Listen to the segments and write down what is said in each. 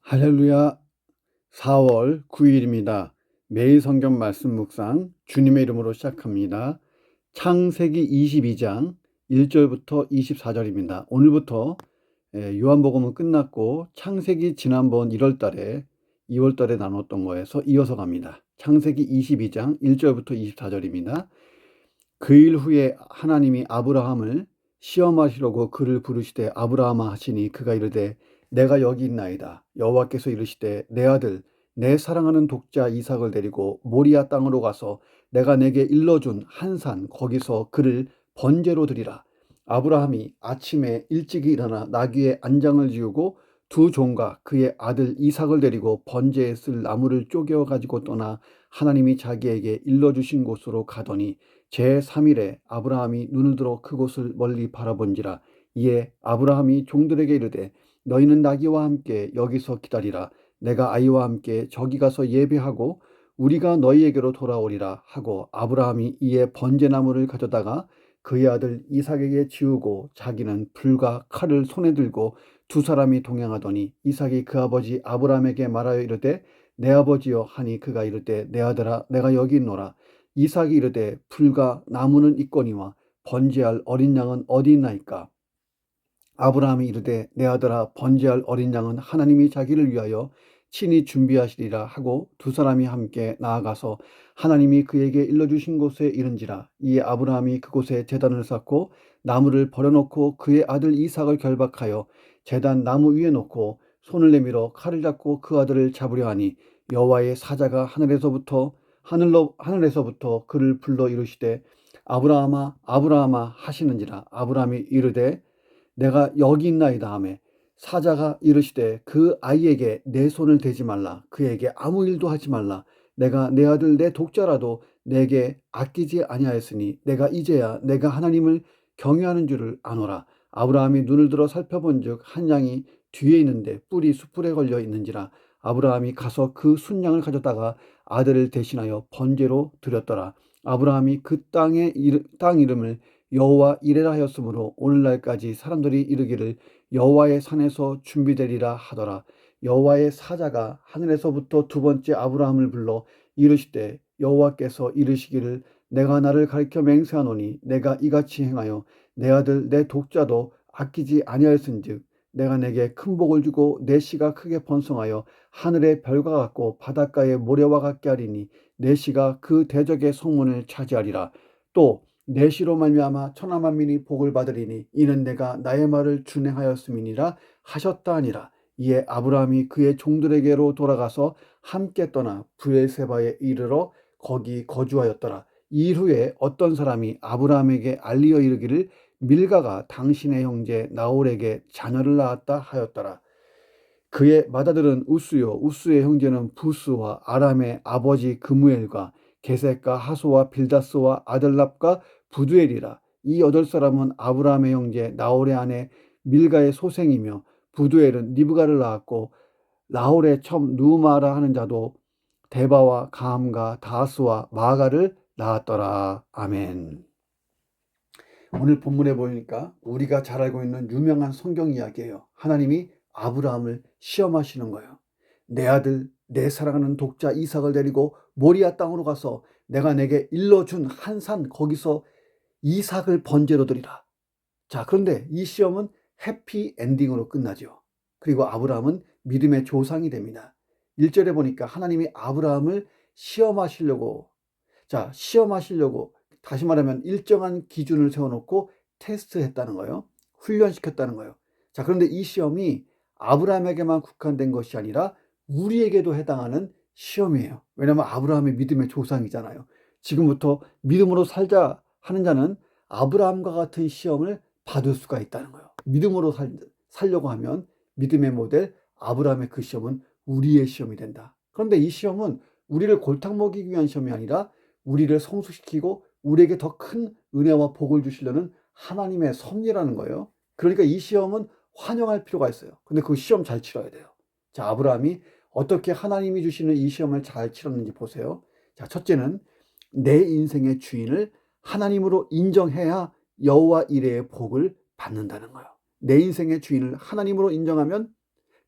할렐루야. 4월 9일입니다. 매일 성경 말씀 묵상 주님의 이름으로 시작합니다. 창세기 22장 1절부터 24절입니다. 오늘부터 요한복음은 끝났고 창세기 지난번 1월달에 2월달에 나눴던 거에서 이어서 갑니다. 창세기 22장 1절부터 24절입니다. 그 일 후에 하나님이 아브라함을 시험하시려고 그를 부르시되 아브라함아 하시니 그가 이르되 내가 여기 있나이다. 여호와께서 이르시되 내 아들 내 사랑하는 독자 이삭을 데리고 모리아 땅으로 가서 내가 내게 일러준 한 산 거기서 그를 번제로 드리라. 아브라함이 아침에 일찍이 일어나 나귀의 안장을 지우고 두 종과 그의 아들 이삭을 데리고 번제에 쓸 나무를 쪼개어 가지고 떠나 하나님이 자기에게 일러주신 곳으로 가더니 제3일에 아브라함이 눈을 들어 그곳을 멀리 바라본지라. 이에 아브라함이 종들에게 이르되 너희는 나귀와 함께 여기서 기다리라. 내가 아이와 함께 저기 가서 예배하고 우리가 너희에게로 돌아오리라 하고 아브라함이 이에 번제나무를 가져다가 그의 아들 이삭에게 지우고 자기는 불과 칼을 손에 들고 두 사람이 동행하더니 이삭이 그 아버지 아브라함에게 말하여 이르되 내 아버지여 하니 그가 이르되 내 아들아 내가 여기 있노라. 이삭이 이르되 불과 나무는 있거니와 번제할 어린 양은 어디 있나이까. 아브라함이 이르되 내 아들아 번제할 어린 양은 하나님이 자기를 위하여 친히 준비하시리라 하고 두 사람이 함께 나아가서 하나님이 그에게 일러주신 곳에 이른지라. 이에 아브라함이 그곳에 제단을 쌓고 나무를 버려놓고 그의 아들 이삭을 결박하여 제단 나무 위에 놓고 손을 내밀어 칼을 잡고 그 아들을 잡으려 하니 여호와의 사자가 하늘에서부터 그를 불러 이르시되 아브라함아 아브라함아 하시는지라. 아브라함이 이르되 내가 여기 있나이다 하매 사자가 이르시되 그 아이에게 내 손을 대지 말라. 그에게 아무 일도 하지 말라. 내가 내 아들 내 독자라도 내게 아끼지 아니하였으니 내가 이제야 내가 하나님을 경외하는 줄을 아노라. 아브라함이 눈을 들어 살펴본즉 한 양이 뒤에 있는데 뿔이 숯불에 걸려 있는지라. 아브라함이 가서 그 순양을 가져다가 아들을 대신하여 번제로 드렸더라. 아브라함이 그 땅 이름을 여호와 이레라 하였으므로 오늘날까지 사람들이 이르기를 여호와의 산에서 준비되리라 하더라. 여호와의 사자가 하늘에서부터 두 번째 아브라함을 불러 이르시되 여호와께서 이르시기를 내가 나를 가리켜 맹세하노니 내가 이같이 행하여 내 아들 내 독자도 아끼지 아니하였은즉 내가 내게 큰 복을 주고 내 씨가 크게 번성하여 하늘의 별과 같고 바닷가의 모래와 같게 하리니 내 씨가 그 대적의 성문을 차지하리라. 또 내 씨로 말미암아 천하 만민이 복을 받으리니 이는 내가 나의 말을 준행하였음이니라 하셨다 하니라. 이에 아브라함이 그의 종들에게로 돌아가서 함께 떠나 브엘세바에 이르러 거기 거주하였더라. 이 후에 어떤 사람이 아브라함에게 알리어 이르기를 밀가가 당신의 형제 나홀에게 자녀를 낳았다 하였더라. 그의 맏아들은 우스요 우스의 형제는 부스와 아람의 아버지 그무엘과 게셋과 하소와 빌다스와 아들랍과 부두엘이라. 이 8사람은 아브라함의 형제 나홀의 아내 밀가의 소생이며 부두엘은 리브가를 낳았고 나홀의 첨 누마라 하는 자도 데바와 가함과 다스와 마가를 낳았더라. 아멘. 오늘 본문에 보니까 우리가 잘 알고 있는 유명한 성경 이야기예요. 하나님이 아브라함을 시험하시는 거예요. 내 아들 내 사랑하는 독자 이삭을 데리고 모리아 땅으로 가서 내가 내게 일러준 한 산 거기서 이삭을 번제로 드리라. 자, 그런데 이 시험은 해피 엔딩으로 끝나죠. 그리고 아브라함은 믿음의 조상이 됩니다. 1절에 보니까 하나님이 아브라함을 시험하시려고 다시 말하면 일정한 기준을 세워놓고 테스트했다는 거예요. 훈련시켰다는 거예요. 자, 그런데 이 시험이 아브라함에게만 국한된 것이 아니라 우리에게도 해당하는 시험이에요. 왜냐하면 아브라함의 믿음의 조상이잖아요. 지금부터 믿음으로 살자 하는 자는 아브라함과 같은 시험을 받을 수가 있다는 거예요. 믿음으로 살려고 하면 믿음의 모델 아브라함의 그 시험은 우리의 시험이 된다. 그런데 이 시험은 우리를 골탕 먹이기 위한 시험이 아니라 우리를 성숙시키고 우리에게 더 큰 은혜와 복을 주시려는 하나님의 섭리라는 거예요. 그러니까 이 시험은 환영할 필요가 있어요. 근데 그 시험 잘 치러야 돼요. 자, 아브라함이 어떻게 하나님이 주시는 이 시험을 잘 치렀는지 보세요. 자, 첫째는 내 인생의 주인을 하나님으로 인정해야 여호와 이레의 복을 받는다는 거예요. 내 인생의 주인을 하나님으로 인정하면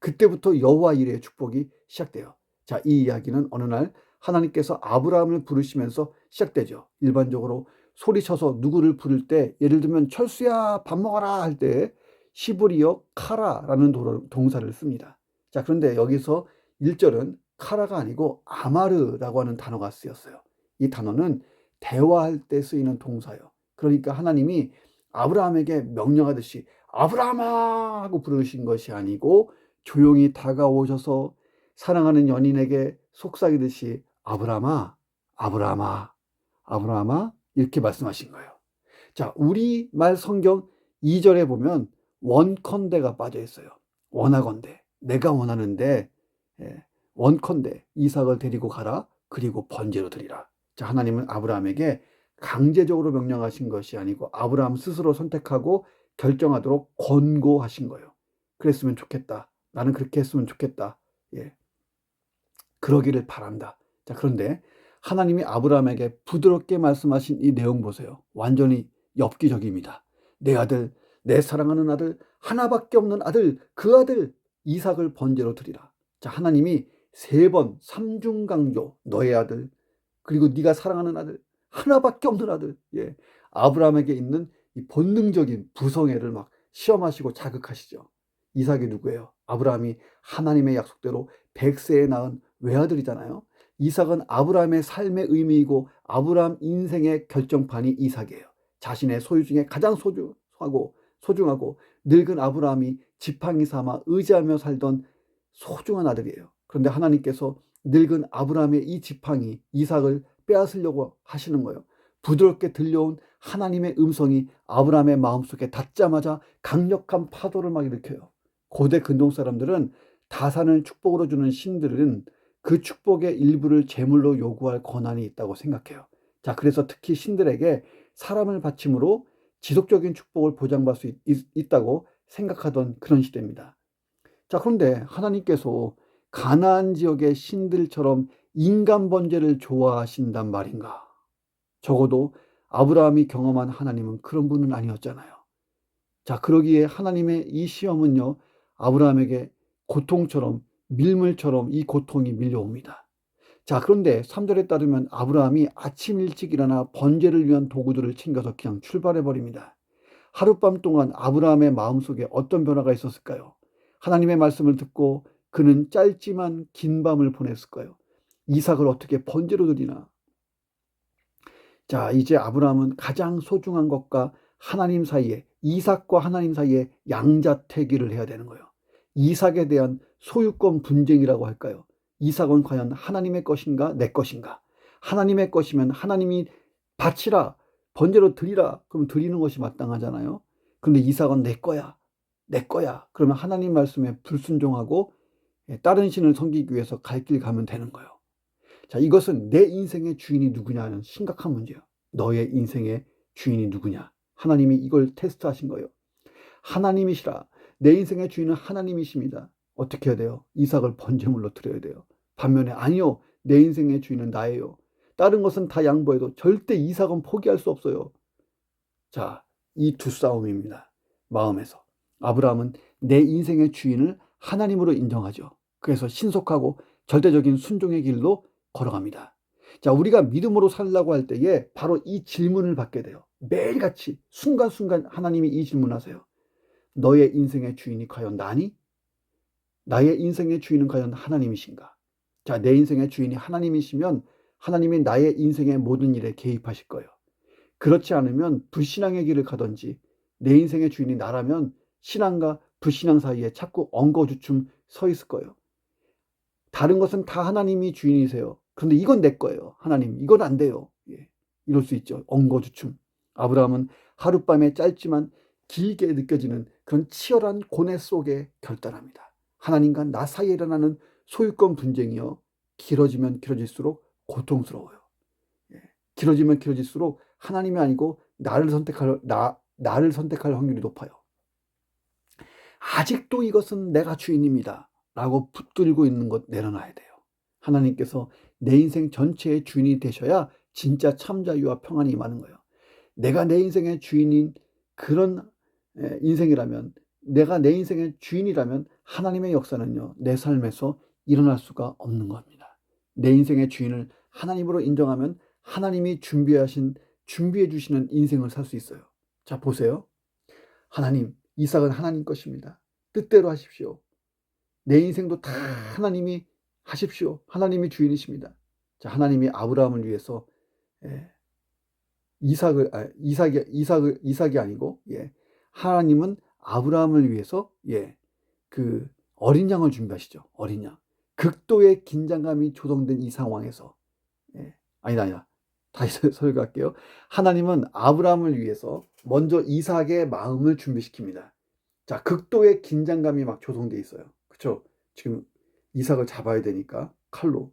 그때부터 여호와 이레의 축복이 시작돼요. 자, 이 이야기는 어느 날 하나님께서 아브라함을 부르시면서 시작되죠. 일반적으로 소리쳐서 누구를 부를 때, 예를 들면 철수야 밥 먹어라 할 때 히브리어 카라라는 동사를 씁니다. 자, 그런데 여기서 1절은 카라가 아니고 아마르라고 하는 단어가 쓰였어요. 이 단어는 대화할 때 쓰이는 동사예요. 그러니까 하나님이 아브라함에게 명령하듯이 아브라함아 하고 부르신 것이 아니고 조용히 다가오셔서 사랑하는 연인에게 속삭이듯이 아브라함아, 아브라함아, 아브라함아 이렇게 말씀하신 거예요. 자, 우리말 성경 2절에 보면 원컨대가 빠져 있어요. 원하건대, 내가 원하는데 원컨대 이삭을 데리고 가라, 그리고 번제로 드리라. 자, 하나님은 아브라함에게 강제적으로 명령하신 것이 아니고 아브라함 스스로 선택하고 결정하도록 권고하신 거예요. 그랬으면 좋겠다. 나는 그렇게 했으면 좋겠다. 예, 그러기를 바란다. 자, 그런데 하나님이 아브라함에게 부드럽게 말씀하신 이 내용 보세요. 완전히 엽기적입니다. 내 아들, 내 사랑하는 아들, 하나밖에 없는 아들, 그 아들 이삭을 번제로 드리라. 자, 하나님이 3번 삼중강조, 너의 아들, 그리고 네가 사랑하는 아들, 하나밖에 없는 아들. 예, 아브라함에게 있는 이 본능적인 부성애를 막 시험하시고 자극하시죠. 이삭이 누구예요? 아브라함이 하나님의 약속대로 100세에 낳은 외아들이잖아요. 이삭은 아브라함의 삶의 의미이고 아브라함 인생의 결정판이 이삭이에요. 자신의 소유 중에 가장 소중하고 늙은 아브라함이 지팡이 삼아 의지하며 살던 소중한 아들이에요. 그런데 하나님께서 늙은 아브라함의 이 지팡이 이삭을 빼앗으려고 하시는 거예요. 부드럽게 들려온 하나님의 음성이 아브라함의 마음속에 닿자마자 강력한 파도를 막 일으켜요. 고대 근동 사람들은 다산을 축복으로 주는 신들은 그 축복의 일부를 제물로 요구할 권한이 있다고 생각해요. 자, 그래서 특히 신들에게 사람을 바침으로 지속적인 축복을 보장받을 수 있다고 생각하던 그런 시대입니다. 자, 그런데 하나님께서 가나안 지역의 신들처럼 인간 번제를 좋아하신단 말인가? 적어도 아브라함이 경험한 하나님은 그런 분은 아니었잖아요. 자, 그러기에 하나님의 이 시험은요, 아브라함에게 고통처럼 밀물처럼 이 고통이 밀려옵니다. 자, 그런데 3절에 따르면 아브라함이 아침 일찍 일어나 번제를 위한 도구들을 챙겨서 그냥 출발해 버립니다. 하룻밤 동안 아브라함의 마음속에 어떤 변화가 있었을까요? 하나님의 말씀을 듣고 그는 짧지만 긴 밤을 보냈을까요? 이삭을 어떻게 번제로 드리나? 자, 이제 아브라함은 가장 소중한 것과 하나님 사이에, 이삭과 하나님 사이에 양자태기를 해야 되는 거예요. 이삭에 대한 소유권 분쟁이라고 할까요? 이삭은 과연 하나님의 것인가 내 것인가? 하나님의 것이면 하나님이 바치라, 번제로 드리라, 그러면 드리는 것이 마땅하잖아요. 그런데 이삭은 내 거야, 내 거야. 그러면 하나님 말씀에 불순종하고 다른 신을 섬기기 위해서 갈 길 가면 되는 거예요. 자, 이것은 내 인생의 주인이 누구냐는 심각한 문제예요. 너의 인생의 주인이 누구냐? 하나님이 이걸 테스트하신 거예요. 하나님이시라. 내 인생의 주인은 하나님이십니다. 어떻게 해야 돼요? 이삭을 번제물로 드려야 돼요. 반면에 아니요, 내 인생의 주인은 나예요. 다른 것은 다 양보해도 절대 이삭은 포기할 수 없어요. 자, 이 두 싸움입니다. 마음에서. 아브라함은 내 인생의 주인을 하나님으로 인정하죠. 그래서 신속하고 절대적인 순종의 길로 걸어갑니다. 자, 우리가 믿음으로 살라고 할 때에 바로 이 질문을 받게 돼요. 매일같이 순간순간 하나님이 이 질문하세요. 너의 인생의 주인이 과연 나니? 나의 인생의 주인은 과연 하나님이신가? 자, 내 인생의 주인이 하나님이시면 하나님이 나의 인생의 모든 일에 개입하실 거예요. 그렇지 않으면 불신앙의 길을 가든지 내 인생의 주인이 나라면 신앙과 불신앙 사이에 자꾸 엉거주춤 서 있을 거예요. 다른 것은 다 하나님이 주인이세요. 그런데 이건 내 거예요. 하나님, 이건 안 돼요. 예, 이럴 수 있죠. 엉거주춤. 아브라함은 하룻밤에 짧지만 길게 느껴지는 그런 치열한 고뇌 속에 결단합니다. 하나님과 나 사이에 일어나는 소유권 분쟁이요, 길어지면 길어질수록 고통스러워요. 예, 길어지면 길어질수록 하나님이 아니고 나를 선택할 확률이 높아요. 아직도 이것은 내가 주인입니다 라고 붙들고 있는 것 내려놔야 돼요. 하나님께서 내 인생 전체의 주인이 되셔야 진짜 참 자유와 평안이 임하는 거예요. 내가 내 인생의 주인인 그런 인생이라면, 내가 내 인생의 주인이라면 하나님의 역사는요, 내 삶에서 일어날 수가 없는 겁니다. 내 인생의 주인을 하나님으로 인정하면 하나님이 준비해 주시는 인생을 살 수 있어요. 자, 보세요. 하나님, 이삭은 하나님 것입니다. 뜻대로 하십시오. 내 인생도 다 하나님이 하십시오. 하나님이 주인이십니다. 자, 하나님이 아브라함을 위해서 이삭이 아니고, 하나님은 아브라함을 위해서, 그 어린 양을 준비하시죠. 어린 양. 극도의 긴장감이 조성된 이 상황에서, 아니다. 다시 설교할게요. 하나님은 아브라함을 위해서 먼저 이삭의 마음을 준비시킵니다. 자, 극도의 긴장감이 막 조성돼 있어요. 그렇죠? 지금 이삭을 잡아야 되니까 칼로.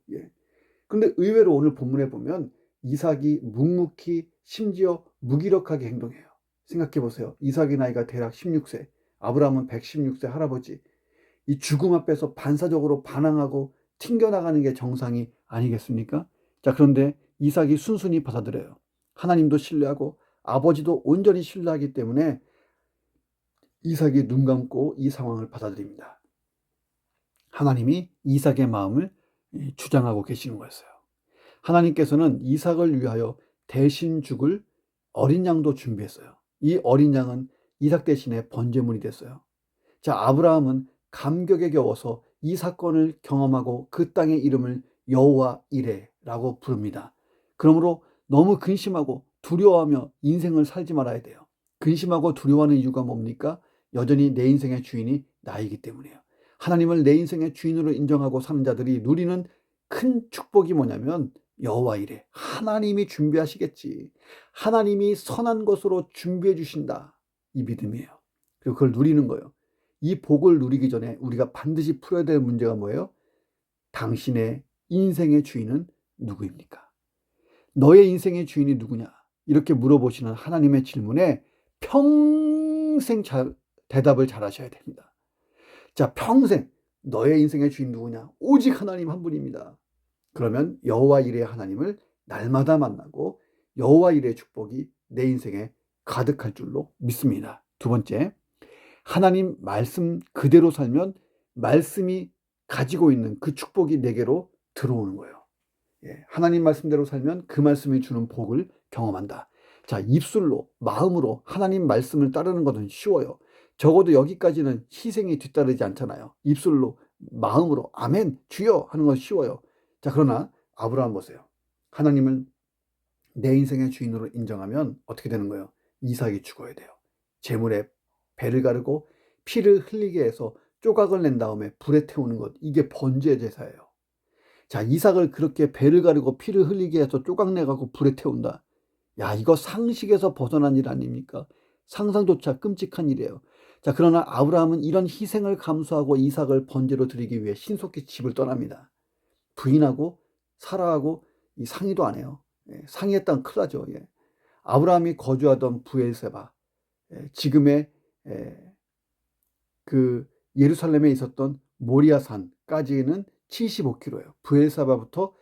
근데 의외로 오늘 본문에 보면 이삭이 묵묵히 심지어 무기력하게 행동해요. 생각해 보세요. 이삭의 나이가 대략 16세, 아브라함은 116세 할아버지. 이 죽음 앞에서 반사적으로 반항하고 튕겨나가는 게 정상이 아니겠습니까? 자, 그런데 이삭이 순순히 받아들여요. 하나님도 신뢰하고 아버지도 온전히 신뢰하기 때문에 이삭이 눈 감고 이 상황을 받아들입니다. 하나님이 이삭의 마음을 주장하고 계시는 거였어요. 하나님께서는 이삭을 위하여 대신 죽을 어린 양도 준비했어요. 이 어린 양은 이삭 대신에 번제물이 됐어요. 자, 아브라함은 감격에 겨워서 이 사건을 경험하고 그 땅의 이름을 여호와 이레라고 부릅니다. 그러므로 너무 근심하고 두려워하며 인생을 살지 말아야 돼요. 근심하고 두려워하는 이유가 뭡니까? 여전히 내 인생의 주인이 나이기 때문이에요. 하나님을 내 인생의 주인으로 인정하고 사는 자들이 누리는 큰 축복이 뭐냐면 여호와 이레, 하나님이 준비하시겠지. 하나님이 선한 것으로 준비해 주신다. 이 믿음이에요. 그리고 그걸 누리는 거예요. 이 복을 누리기 전에 우리가 반드시 풀어야 될 문제가 뭐예요? 당신의 인생의 주인은 누구입니까? 너의 인생의 주인이 누구냐? 이렇게 물어보시는 하나님의 질문에 평생 대답을 잘 하셔야 됩니다. 자, 평생 너의 인생의 주인 누구냐? 오직 하나님 한 분입니다. 그러면 여호와 이레의 하나님을 날마다 만나고 여호와 이레의 축복이 내 인생에 가득할 줄로 믿습니다. 두 번째, 하나님 말씀 그대로 살면 말씀이 가지고 있는 그 축복이 내게로 들어오는 거예요. 하나님 말씀대로 살면 그 말씀이 주는 복을 경험한다. 자, 입술로, 마음으로 하나님 말씀을 따르는 것은 쉬워요. 적어도 여기까지는 희생이 뒤따르지 않잖아요. 입술로, 마음으로 아멘, 주여 하는 건 쉬워요. 자, 그러나 아브라함 보세요. 하나님을 내 인생의 주인으로 인정하면 어떻게 되는 거예요? 이삭이 죽어야 돼요. 제물에 배를 가르고 피를 흘리게 해서 조각을 낸 다음에 불에 태우는 것, 이게 번제 제사예요. 자, 이삭을 그렇게 배를 가르고 피를 흘리게 해서 조각 내갖고 불에 태운다. 야, 이거 상식에서 벗어난 일 아닙니까? 상상조차 끔찍한 일이에요. 자, 그러나 아브라함은 이런 희생을 감수하고 이삭을 번제로 드리기 위해 신속히 집을 떠납니다. 부인하고 사라하고 상의도 안 해요. 상의했다면 큰일 나죠. 아브라함이 거주하던 브엘세바, 지금의 그 예루살렘에 있었던 모리아산까지는 75km예요. 브엘사바부터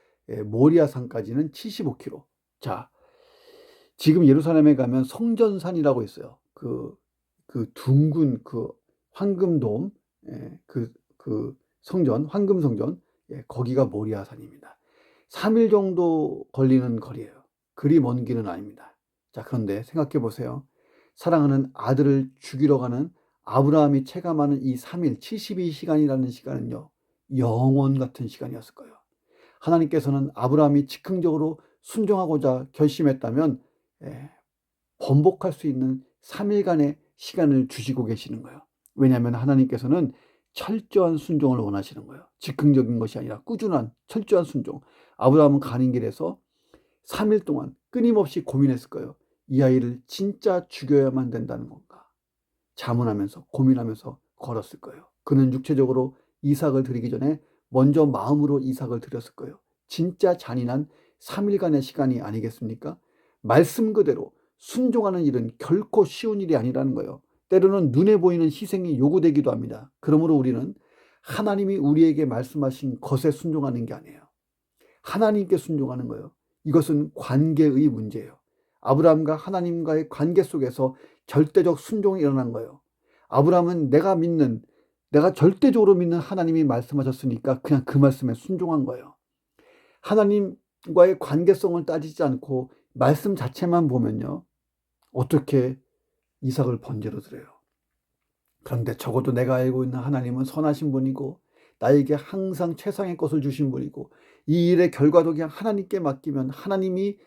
모리아산까지는 75km. 자, 지금 예루살렘에 가면 성전산이라고 있어요. 그 둥근 그 황금돔, 그 성전, 황금성전, 거기가 모리아산입니다. 3일 정도 걸리는 거리예요. 그리 먼 길은 아닙니다. 자, 그런데 생각해 보세요. 사랑하는 아들을 죽이러 가는 아브라함이 체감하는 이 3일, 72시간이라는 시간은요, 영원 같은 시간이었을 거예요. 하나님께서는 아브라함이 즉흥적으로 순종하고자 결심했다면 번복할 수 있는 3일간의 시간을 주시고 계시는 거예요. 왜냐하면 하나님께서는 철저한 순종을 원하시는 거예요. 즉흥적인 것이 아니라 꾸준한 철저한 순종. 아브라함은 가는 길에서 3일 동안 끊임없이 고민했을 거예요. 이 아이를 진짜 죽여야만 된다는 건가? 자문하면서 고민하면서 걸었을 거예요. 그는 육체적으로 이삭을 드리기 전에 먼저 마음으로 이삭을 드렸을 거예요. 진짜 잔인한 3일간의 시간이 아니겠습니까? 말씀 그대로 순종하는 일은 결코 쉬운 일이 아니라는 거예요. 때로는 눈에 보이는 희생이 요구되기도 합니다. 그러므로 우리는 하나님이 우리에게 말씀하신 것에 순종하는 게 아니에요. 하나님께 순종하는 거예요. 이것은 관계의 문제예요. 아브라함과 하나님과의 관계 속에서 절대적 순종이 일어난 거예요. 아브라함은 내가 믿는 내가 절대적으로 믿는 하나님이 말씀하셨으니까 그냥 그 말씀에 순종한 거예요. 하나님과의 관계성을 따지지 않고 말씀 자체만 보면요, 어떻게 이삭을 번제로 드려요. 그런데 적어도 내가 알고 있는 하나님은 선하신 분이고 나에게 항상 최상의 것을 주신 분이고 이 일의 결과도 그냥 하나님께 맡기면 하나님이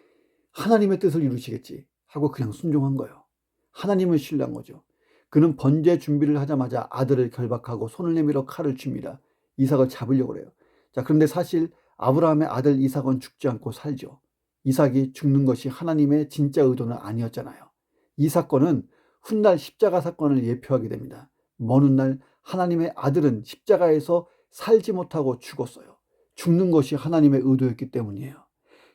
하나님의 뜻을 이루시겠지 하고 그냥 순종한 거예요. 하나님을 신뢰한 거죠. 그는 번제 준비를 하자마자 아들을 결박하고 손을 내밀어 칼을 줍니다. 이삭을 잡으려고 그래요. 자, 그런데 사실 아브라함의 아들 이삭은 죽지 않고 살죠. 이삭이 죽는 것이 하나님의 진짜 의도는 아니었잖아요. 이 사건은 훗날 십자가 사건을 예표하게 됩니다. 먼 훗날 하나님의 아들은 십자가에서 살지 못하고 죽었어요. 죽는 것이 하나님의 의도였기 때문이에요.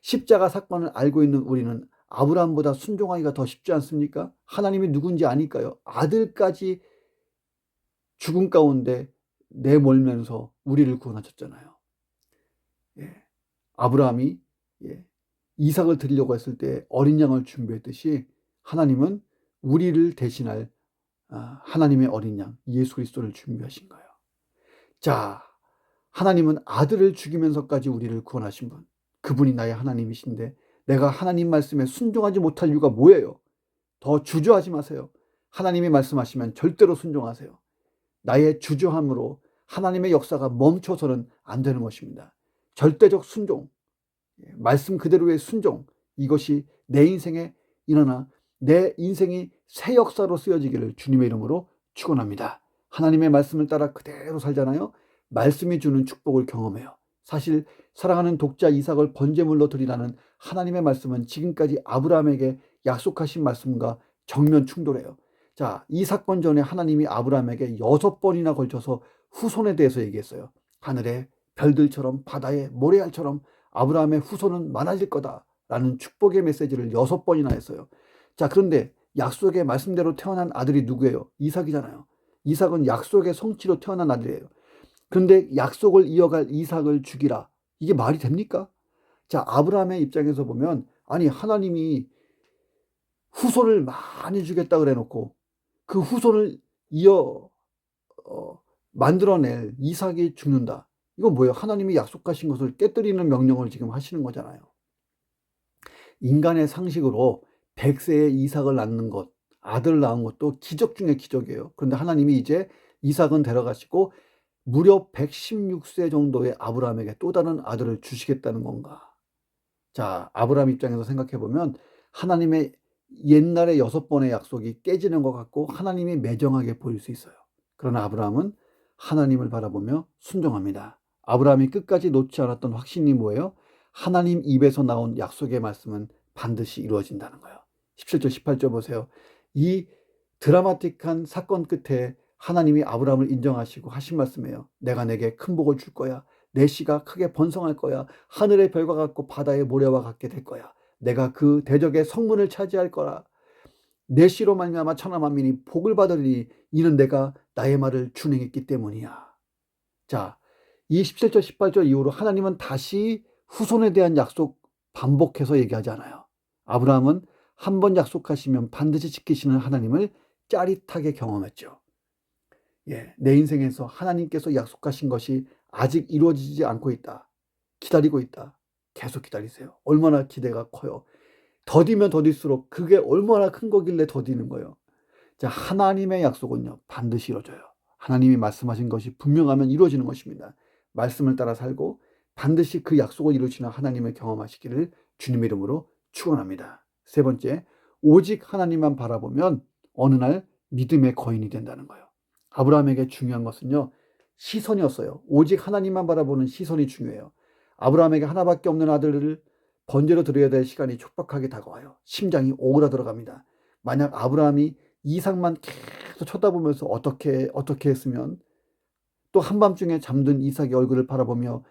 십자가 사건을 알고 있는 우리는 아브라함보다 순종하기가 더 쉽지 않습니까? 하나님이 누군지 아니까요. 아들까지 죽음 가운데 내몰면서 우리를 구원하셨잖아요. 예. 아브라함이 이삭을 드리려고 했을 때 어린 양을 준비했듯이 하나님은 우리를 대신할 하나님의 어린 양 예수 그리스도를 준비하신 거예요. 자, 하나님은 아들을 죽이면서까지 우리를 구원하신 분, 그분이 나의 하나님이신데 내가 하나님 말씀에 순종하지 못할 이유가 뭐예요? 더 주저하지 마세요. 하나님이 말씀하시면 절대로 순종하세요. 나의 주저함으로 하나님의 역사가 멈춰서는 안 되는 것입니다. 절대적 순종, 말씀 그대로의 순종, 이것이 내 인생에 일어나 내 인생이 새 역사로 쓰여지기를 주님의 이름으로 축원합니다. 하나님의 말씀을 따라 그대로 살잖아요. 말씀이 주는 축복을 경험해요. 사실 사랑하는 독자 이삭을 번제물로 드리라는 하나님의 말씀은 지금까지 아브라함에게 약속하신 말씀과 정면 충돌해요. 자, 이 사건 전에 하나님이 아브라함에게 6번이나 걸쳐서 후손에 대해서 얘기했어요. 하늘의 별들처럼 바다의 모래알처럼 아브라함의 후손은 많아질 거다라는 축복의 메시지를 6번이나 했어요. 자, 그런데 약속의 말씀대로 태어난 아들이 누구예요? 이삭이잖아요. 이삭은 약속의 성취로 태어난 아들이에요. 그런데 약속을 이어갈 이삭을 죽이라. 이게 말이 됩니까? 자, 아브라함의 입장에서 보면 아니 하나님이 후손을 많이 주겠다 그래 놓고 그 후손을 이어 만들어낼 이삭이 죽는다. 이건 뭐예요? 하나님이 약속하신 것을 깨뜨리는 명령을 지금 하시는 거잖아요. 인간의 상식으로 100세에 이삭을 낳는 것, 아들을 낳은 것도 기적 중에 기적이에요. 그런데 하나님이 이제 이삭은 데려가시고 무려 116세 정도의 아브라함에게 또 다른 아들을 주시겠다는 건가? 자, 아브라함 입장에서 생각해 보면 하나님의 옛날에 6번의 약속이 깨지는 것 같고 하나님이 매정하게 보일 수 있어요. 그러나 아브라함은 하나님을 바라보며 순종합니다. 아브라함이 끝까지 놓지 않았던 확신이 뭐예요? 하나님 입에서 나온 약속의 말씀은 반드시 이루어진다는 거예요. 17절 18절 보세요. 이 드라마틱한 사건 끝에 하나님이 아브라함을 인정하시고 하신 말씀이에요. 내가 내게 큰 복을 줄 거야. 내 씨가 크게 번성할 거야. 하늘의 별과 같고 바다의 모래와 같게 될 거야. 내가 그 대적의 성문을 차지할 거라. 내 씨로 말미암아 천하 만민이 복을 받으리니 이는 내가 나의 말을 준행했기 때문이야. 자, 이 17절 18절 이후로 하나님은 다시 후손에 대한 약속 반복해서 얘기하지 않아요. 아브라함은 한 번 약속하시면 반드시 지키시는 하나님을 짜릿하게 경험했죠. 내 인생에서 하나님께서 약속하신 것이 아직 이루어지지 않고 있다. 기다리고 있다. 계속 기다리세요. 얼마나 기대가 커요. 더디면 더딜수록 그게 얼마나 큰 거길래 더디는 거예요. 자, 하나님의 약속은요, 반드시 이루어져요. 하나님이 말씀하신 것이 분명하면 이루어지는 것입니다. 말씀을 따라 살고 반드시 그 약속을 이루시는 하나님을 경험하시기를 주님의 이름으로 축원합니다. 세 번째, 오직 하나님만 바라보면 어느 날 믿음의 거인이 된다는 거예요. 아브라함에게 중요한 것은요, 시선이었어요. 오직 하나님만 바라보는 시선이 중요해요. 아브라함에게 하나밖에 없는 아들을 번제로 드려야 될 시간이 촉박하게 다가와요. 심장이 오그라들어갑니다. 만약 아브라함이 이삭만 계속 쳐다보면서 어떻게 했으면 또 한밤중에 잠든 이삭의 얼굴을 바라보며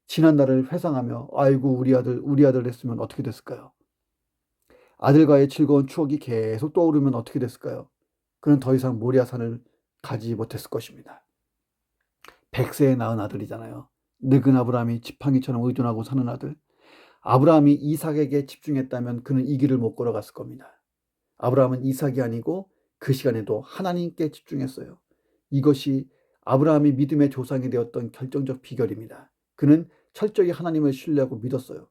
지난 날을 회상하며 아이고 우리 아들 했으면 어떻게 됐을까요? 아들과의 즐거운 추억이 계속 떠오르면 어떻게 됐을까요? 그는 더 이상 모리아산을 가지 못했을 것입니다. 100세에 낳은 아들이잖아요. 늙은 아브라함이 지팡이처럼 의존하고 사는 아들. 아브라함이 이삭에게 집중했다면 그는 이 길을 못 걸어갔을 겁니다. 아브라함은 이삭이 아니고 그 시간에도 하나님께 집중했어요. 이것이 아브라함이 믿음의 조상이 되었던 결정적 비결입니다. 그는 철저히 하나님을 신뢰하고 믿었어요.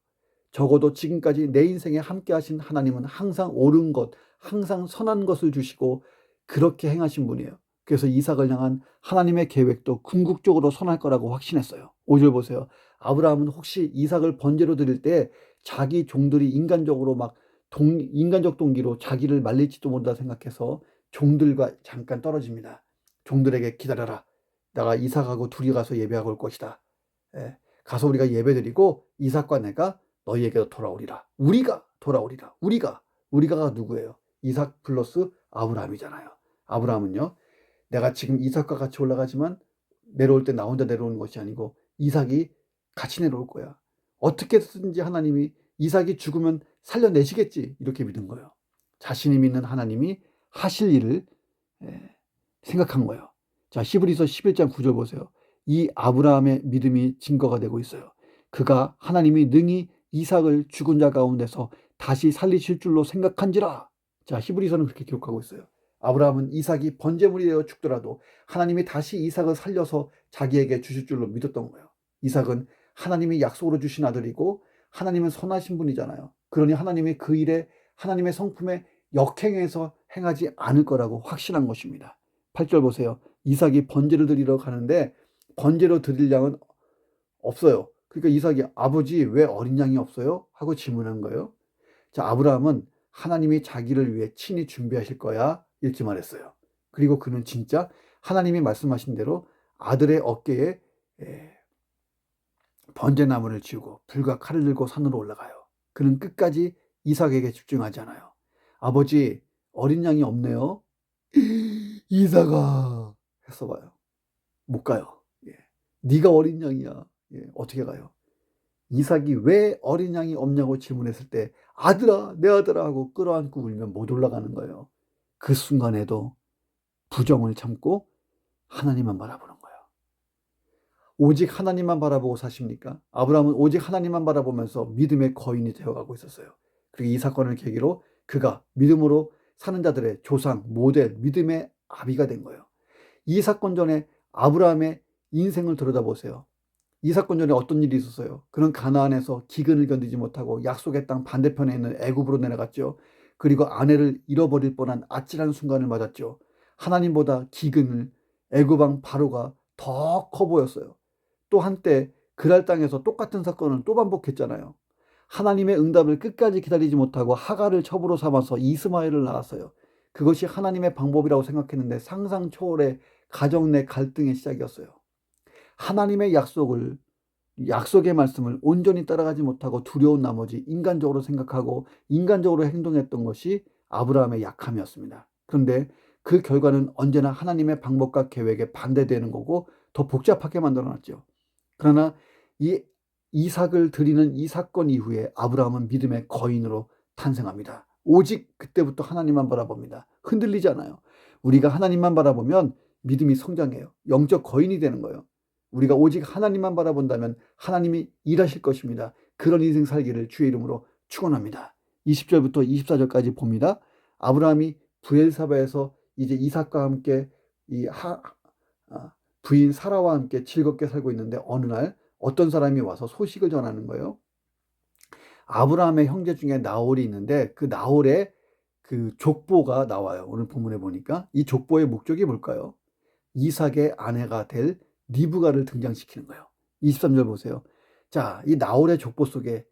적어도 지금까지 내 인생에 함께 하신 하나님은 항상 옳은 것, 항상 선한 것을 주시고 그렇게 행하신 분이에요. 그래서 이삭을 향한 하나님의 계획도 궁극적으로 선할 거라고 확신했어요. 5절 보세요. 아브라함은 혹시 이삭을 번제로 드릴 때 자기 종들이 인간적으로 인간적 동기로 자기를 말릴지도 모른다 생각해서 종들과 잠깐 떨어집니다. 종들에게 기다려라. 내가 이삭하고 둘이 가서 예배하고 올 것이다. 가서 우리가 예배드리고 이삭과 내가 너희에게로 돌아오리라. 우리가 돌아오리라. 우리가가 누구예요? 이삭 플러스 아브라함이잖아요. 아브라함은요, 내가 지금 이삭과 같이 올라가지만 내려올 때 나 혼자 내려오는 것이 아니고 이삭이 같이 내려올 거야. 어떻게든지 하나님이 이삭이 죽으면 살려내시겠지, 이렇게 믿은 거예요. 자신이 믿는 하나님이 하실 일을 생각한 거예요. 자, 히브리서 11장 9절 보세요. 이 아브라함의 믿음이 증거가 되고 있어요. 그가 하나님이 능히 이삭을 죽은 자 가운데서 다시 살리실 줄로 생각한지라. 자, 히브리서는 그렇게 기록하고 있어요. 아브라함은 이삭이 번제물이 되어 죽더라도 하나님이 다시 이삭을 살려서 자기에게 주실 줄로 믿었던 거예요. 이삭은 하나님이 약속으로 주신 아들이고 하나님은 선하신 분이잖아요. 그러니 하나님이 그 일에 하나님의 성품에 역행해서 행하지 않을 거라고 확신한 것입니다. 8절 보세요. 이삭이 번제를 드리러 가는데 번제로 드릴 양은 없어요. 그러니까 이삭이 아버지 왜 어린 양이 없어요? 하고 질문한 거예요. 자, 아브라함은 하나님이 자기를 위해 친히 준비하실 거야 이렇게 말했어요. 그리고 그는 진짜 하나님이 말씀하신 대로 아들의 어깨에 번제나무를 지우고 불과 칼을 들고 산으로 올라가요. 그는 끝까지 이삭에게 집중하지 않아요. 아버지 어린 양이 없네요. 이삭아 했어 봐요. 못 가요. 네가 어린 양이야. 어떻게 가요? 이삭이 왜 어린 양이 없냐고 질문했을 때 아들아 내 아들아 하고 끌어안고 울면 못 올라가는 거예요. 그 순간에도 부정을 참고 하나님만 바라보는 거예요. 오직 하나님만 바라보고 사십니까? 아브라함은 오직 하나님만 바라보면서 믿음의 거인이 되어가고 있었어요. 그리고 이 사건을 계기로 그가 믿음으로 사는 자들의 조상, 모델, 믿음의 아비가 된 거예요. 이 사건 전에 아브라함의 인생을 들여다보세요. 이 사건 전에 어떤 일이 있었어요? 그는 가나안에서 기근을 견디지 못하고 약속의 땅 반대편에 있는 애굽으로 내려갔죠. 그리고 아내를 잃어버릴 뻔한 아찔한 순간을 맞았죠. 하나님보다 기근을 애굽 왕 바로가 더 커 보였어요. 또 한때 그랄 땅에서 똑같은 사건을 또 반복했잖아요. 하나님의 응답을 끝까지 기다리지 못하고 하갈을 첩으로 삼아서 이스마엘을 낳았어요. 그것이 하나님의 방법이라고 생각했는데 상상 초월의 가정 내 갈등의 시작이었어요. 하나님의 약속의 말씀을 온전히 따라가지 못하고 두려운 나머지 인간적으로 생각하고 인간적으로 행동했던 것이 아브라함의 약함이었습니다. 그런데 그 결과는 언제나 하나님의 방법과 계획에 반대되는 거고 더 복잡하게 만들어놨죠. 그러나 이 이삭을 드리는 이 사건 이후에 아브라함은 믿음의 거인으로 탄생합니다. 오직 그때부터 하나님만 바라봅니다. 흔들리지 않아요. 우리가 하나님만 바라보면 믿음이 성장해요. 영적 거인이 되는 거예요. 우리가 오직 하나님만 바라본다면 하나님이 일하실 것입니다. 그런 인생 살기를 주의 이름으로 축원합니다. 20절부터 24절까지 봅니다. 아브라함이 부엘사바에서 이제 이삭과 함께 부인 사라와 함께 즐겁게 살고 있는데 어느 날 어떤 사람이 와서 소식을 전하는 거예요. 아브라함의 형제 중에 나홀이 있는데 그 나홀의 그 족보가 나와요. 오늘 본문에 보니까 이 족보의 목적이 뭘까요? 이삭의 아내가 될 리브가를 등장시키는 거예요. 23절 보세요. 자, 이 나홀의 족보 속에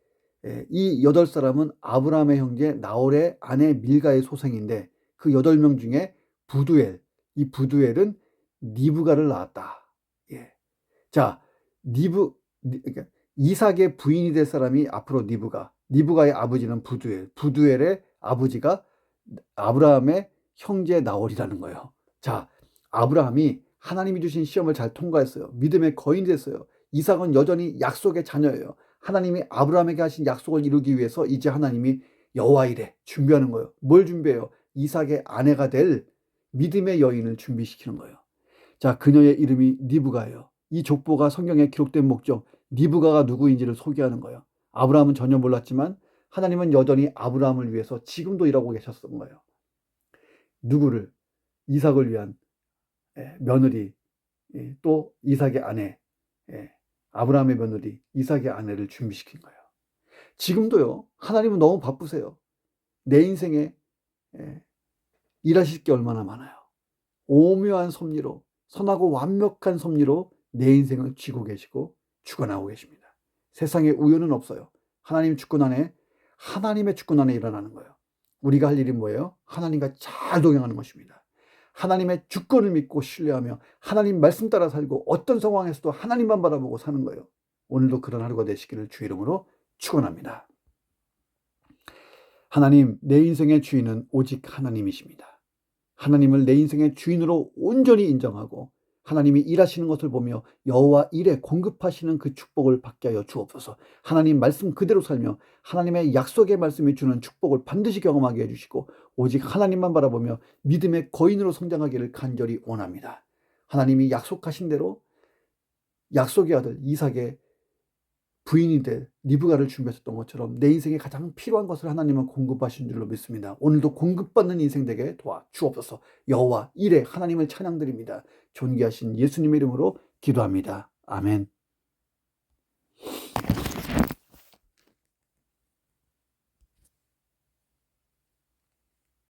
이 8사람은 아브라함의 형제 나홀의 아내 밀가의 소생인데 그 8명 중에 이 부두엘은 리브가를 낳았다. 자, 그러니까 이삭의 부인이 될 사람이 앞으로 리브가의 아버지는 부두엘의 아버지가 아브라함의 형제 나홀이라는 거예요. 자, 아브라함이 하나님이 주신 시험을 잘 통과했어요. 믿음의 거인이 됐어요. 이삭은 여전히 약속의 자녀예요. 하나님이 아브라함에게 하신 약속을 이루기 위해서 이제 하나님이 여호와 이레 준비하는 거예요. 뭘 준비해요? 이삭의 아내가 될 믿음의 여인을 준비시키는 거예요. 자, 그녀의 이름이 리브가예요. 이 족보가 성경에 기록된 목적, 리브가가 누구인지를 소개하는 거예요. 아브라함은 전혀 몰랐지만 하나님은 여전히 아브라함을 위해서 지금도 일하고 계셨던 거예요. 누구를? 이삭을 위한 며느리 또 이삭의 아내, 아브라함의 며느리 이삭의 아내를 준비시킨 거예요. 지금도요, 하나님은 너무 바쁘세요. 내 인생에 일하실 게 얼마나 많아요. 오묘한 섭리로, 선하고 완벽한 섭리로 내 인생을 쥐고 계시고 주관하고 계십니다. 세상에 우연은 없어요. 하나님 주권 안에, 하나님의 주권 안에 일어나는 거예요. 우리가 할 일이 뭐예요? 하나님과 잘 동행하는 것입니다. 하나님의 주권을 믿고 신뢰하며 하나님 말씀 따라 살고 어떤 상황에서도 하나님만 바라보고 사는 거예요. 오늘도 그런 하루가 되시기를 주 이름으로 축원합니다. 하나님, 내 인생의 주인은 오직 하나님이십니다. 하나님을 내 인생의 주인으로 온전히 인정하고 하나님이 일하시는 것을 보며 여호와 일에 공급하시는 그 축복을 받게 하여 주옵소서. 하나님 말씀 그대로 살며 하나님의 약속의 말씀이 주는 축복을 반드시 경험하게 해주시고 오직 하나님만 바라보며 믿음의 거인으로 성장하기를 간절히 원합니다. 하나님이 약속하신 대로 약속의 아들 이삭의 부인이 될 리브가를 준비하셨던 것처럼 내 인생에 가장 필요한 것을 하나님은 공급하신 줄로 믿습니다. 오늘도 공급받는 인생 되게 도와 주옵소서. 여호와 일에 하나님을 찬양드립니다. 존귀하신 예수님의 이름으로 기도합니다. 아멘.